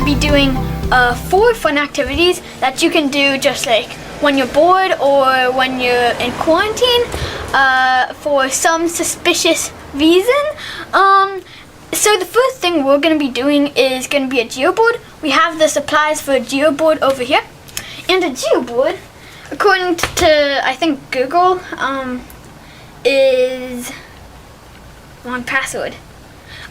be doing 4 fun activities that you can do just like when you're bored or when you're in quarantine for some suspicious reason. So the first thing we're going to be doing is going to be a geoboard. We have the supplies for a geoboard over here. And a geoboard, according to I think Google, is wrong password.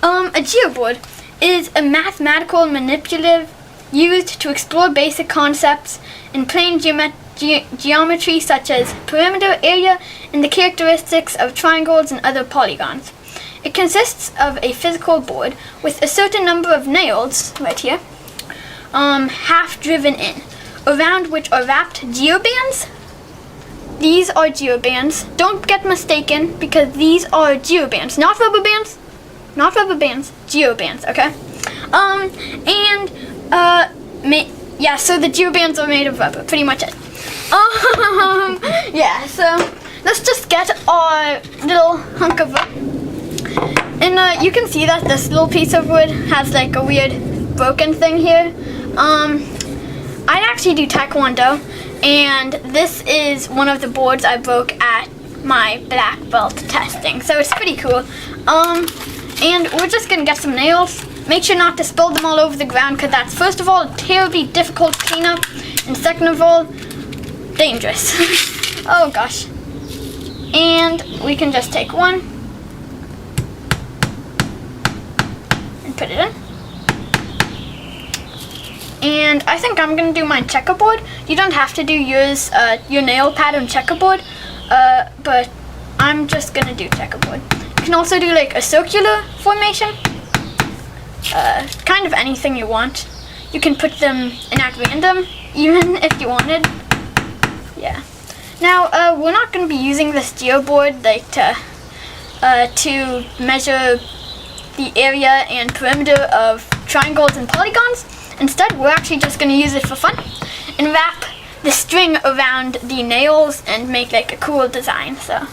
A geoboard is a mathematical manipulative used to explore basic concepts in plane geometry such as perimeter, area, and the characteristics of triangles and other polygons. It consists of a physical board with a certain number of nails, right here, half driven in, around which are wrapped geobands. These are geobands. Don't get mistaken, because these are geobands, not rubber bands. Not rubber bands, geobands, okay? Yeah, so the geobands are made of rubber, pretty much it. Yeah, so let's just get our little hunk of wood. And you can see that this little piece of wood has like a weird broken thing here. I actually do taekwondo, and this is one of the boards I broke at my black belt testing, so it's pretty cool. And we're just gonna get some nails. Make sure not to spill them all over the ground, because that's first of all terribly difficult to clean up, and second of all, dangerous. Oh gosh. And we can just take one and put it in. And I think I'm gonna do my checkerboard. You don't have to do yours, your nail pattern checkerboard, but I'm just gonna do checkerboard. You can also do like a circular formation, kind of anything you want. You can put them in at random, even if you wanted. Yeah. Now we're not gonna be using this geoboard like to measure the area and perimeter of triangles and polygons. Instead, we're actually just going to use it for fun and wrap the string around the nails and make like a cool design. So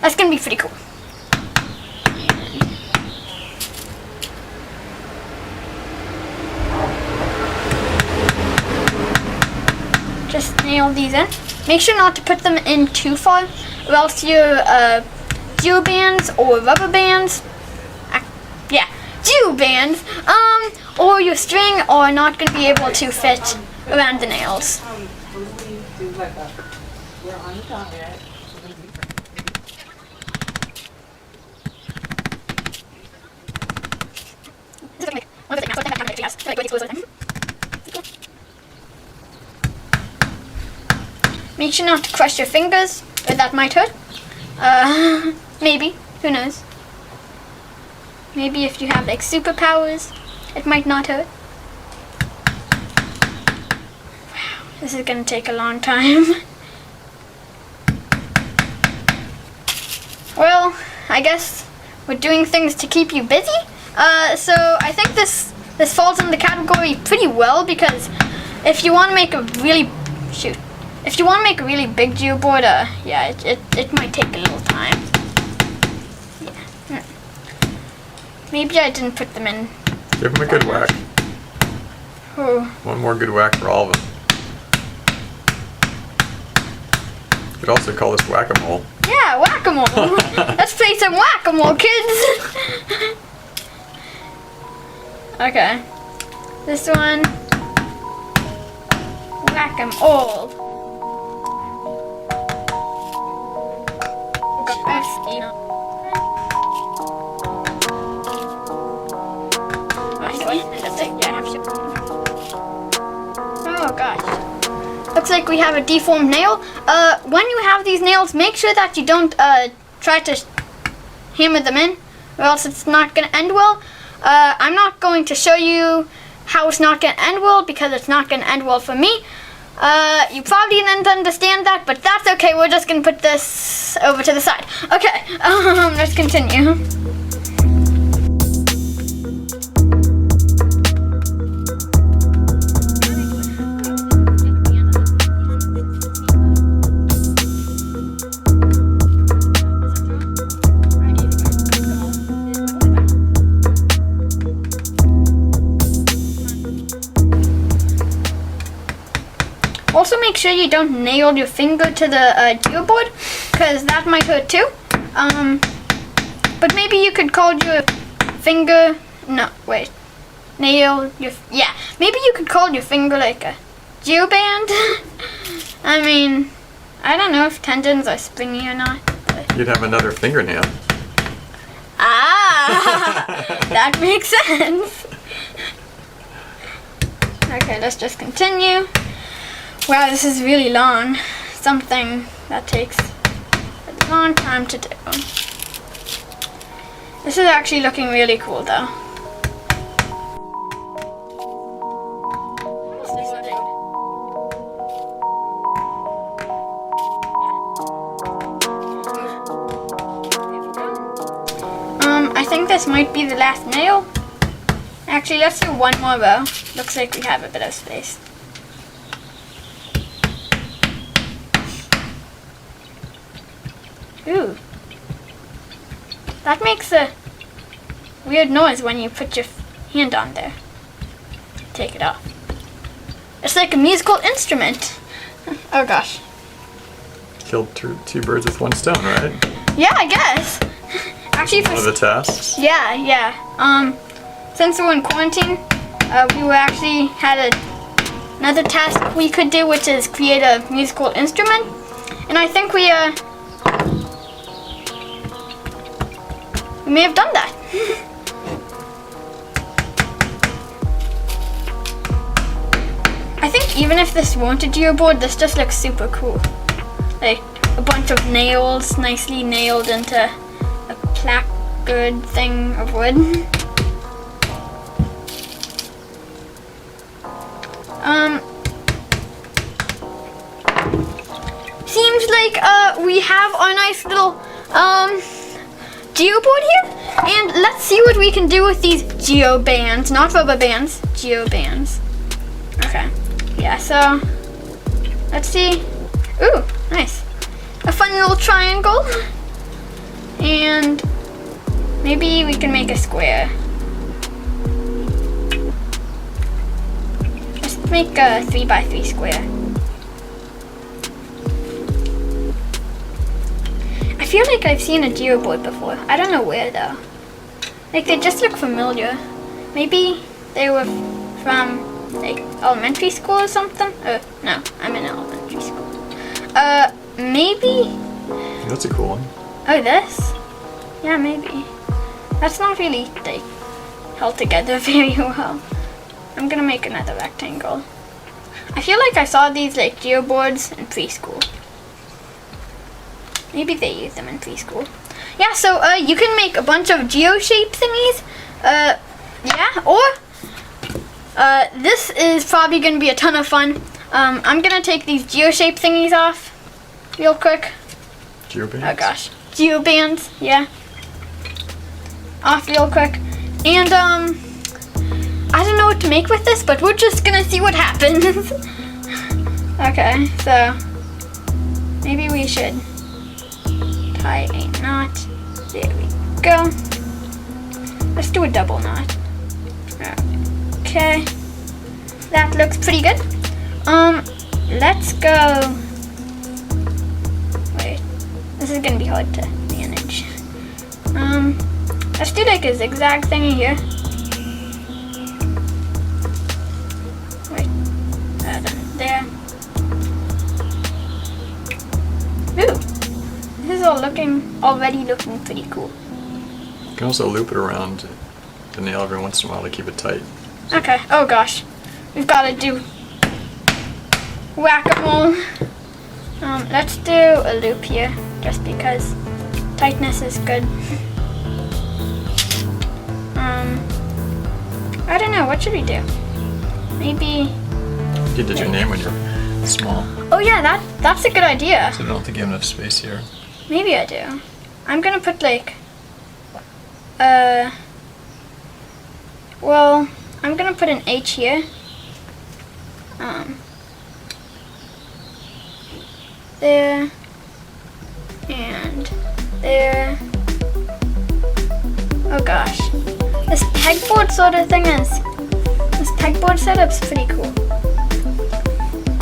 that's going to be pretty cool. Just nail these in. Make sure not to put them in too far, or else your geobands or rubber bands, geobands, or your string are not going to be able to fit around the nails. Make sure not to crush your fingers, or that might hurt. Maybe, who knows? Maybe if you have like superpowers, it might not hurt. Wow, this is gonna take a long time. Well, I guess we're doing things to keep you busy. So I think this falls in the category pretty well, because if you want to make a really big geoboard, yeah, it might take a little time. Maybe I didn't put them in. Give them a good whack. Oh. One more good whack for all of them. You could also call this whack-a-mole. Yeah, whack-a-mole. Let's play some whack-a-mole, kids. Okay. This one. Whack-a-mole. Oh gosh. Looks like we have a deformed nail. When you have these nails, make sure that you don't try to hammer them in, or else it's not going to end well. I'm not going to show you how it's not going to end well, because it's not going to end well for me. You probably didn't understand that, but that's okay. We're just going to put this over to the side. Okay, let's continue. sure you don't nail your finger to the geoboard, because that might hurt too. But maybe you could call your finger, no, wait, nail your, yeah, maybe you could call your finger like a geoband. I mean, I don't know if tendons are springy or not. But... You'd have another fingernail. Ah, that makes sense. Okay, let's just continue. Wow, this is really long. Something that takes a long time to do. This is actually looking really cool though. I think this might be the last nail. Actually, let's do one more row. Looks like we have a bit of space. Ooh. That makes a weird noise when you put your hand on there. Take it off. It's like a musical instrument. Oh gosh. Killed two birds with one stone, right? Yeah, I guess. Actually, One of the tasks. Yeah. Since we were in quarantine, we were actually had another task we could do, which is create a musical instrument. And I think we may have done that. I think even if this weren't a geoboard, this just looks super cool. Like a bunch of nails nicely nailed into a placard thing of wood. Seems like we have our nice little geoboard here, and let's see what we can do with these geobands, not rubber bands, geobands. Okay, yeah, so let's see. Ooh, nice. A fun little triangle, and maybe we can make a square. Let's make a 3x3 square. I feel like I've seen a geoboard before. I don't know where though. Like they just look familiar. Maybe they were from like elementary school or something. No, I'm in elementary school. Maybe. That's a cool one. Oh, this? Yeah, maybe. That's not really like held together very well. I'm gonna make another rectangle. I feel like I saw these like geoboards in preschool. Maybe they use them in preschool. Yeah, so you can make a bunch of geo-shape thingies. Yeah, or this is probably gonna be a ton of fun. I'm gonna take these geo-shape thingies off real quick. Geobands? Oh gosh. Geobands, yeah. Off real quick. And I don't know what to make with this, but we're just gonna see what happens. Okay, so maybe we should tie a knot. There we go. Let's do a double knot. Okay. That looks pretty good. Let's go. Wait. This is gonna be hard to manage. Let's do like a zigzag thingy here. Wait. There. Ooh. This is already looking pretty cool. You can also loop it around the nail every once in a while to keep it tight. Okay. Oh gosh. We've got to do whack-a-mole. Let's do a loop here, just because tightness is good. I don't know. What should we do? Maybe. You did your name when you're small. Oh yeah, that's a good idea. So I don't think you have enough space here. Maybe I do. I'm gonna put like, well, I'm gonna put an H here. There, and there. Oh gosh. This pegboard sort of thing this pegboard setup's pretty cool.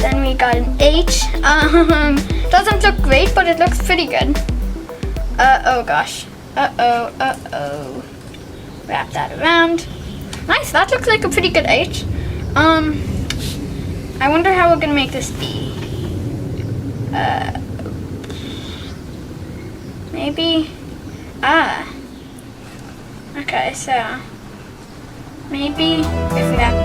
Then we got an H. Doesn't look great, but it looks pretty good. Oh gosh. Uh-oh. Wrap that around. Nice, that looks like a pretty good H. I wonder how we're gonna make this B. Maybe, okay, so, maybe if we have,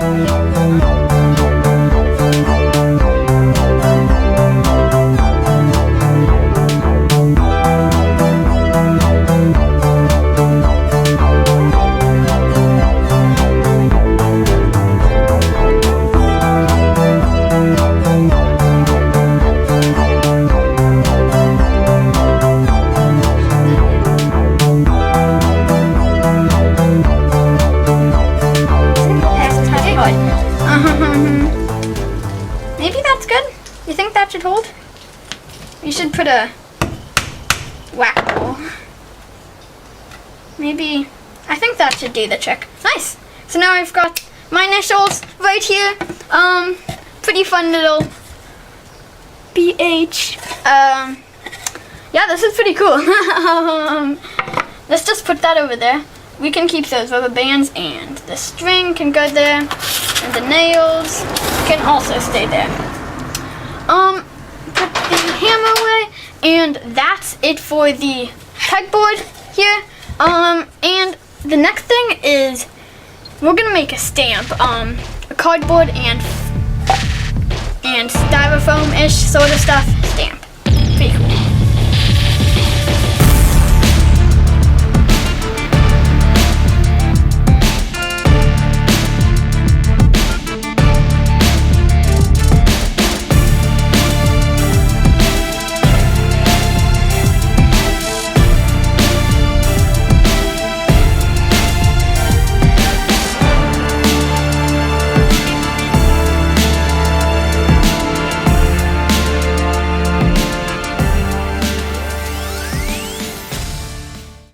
maybe that's good. You think that should hold? You should put a whack-a-mole. Maybe, I think that should do the trick. Nice. So now I've got my initials right here. Pretty fun little BH. Yeah, this is pretty cool. Let's just put that over there. We can keep those rubber bands, and the string can go there, and the nails can also stay there. Put the hammer away, and that's it for the pegboard here. And the next thing is we're gonna make a stamp, a cardboard and styrofoam-ish sort of stuff stamp.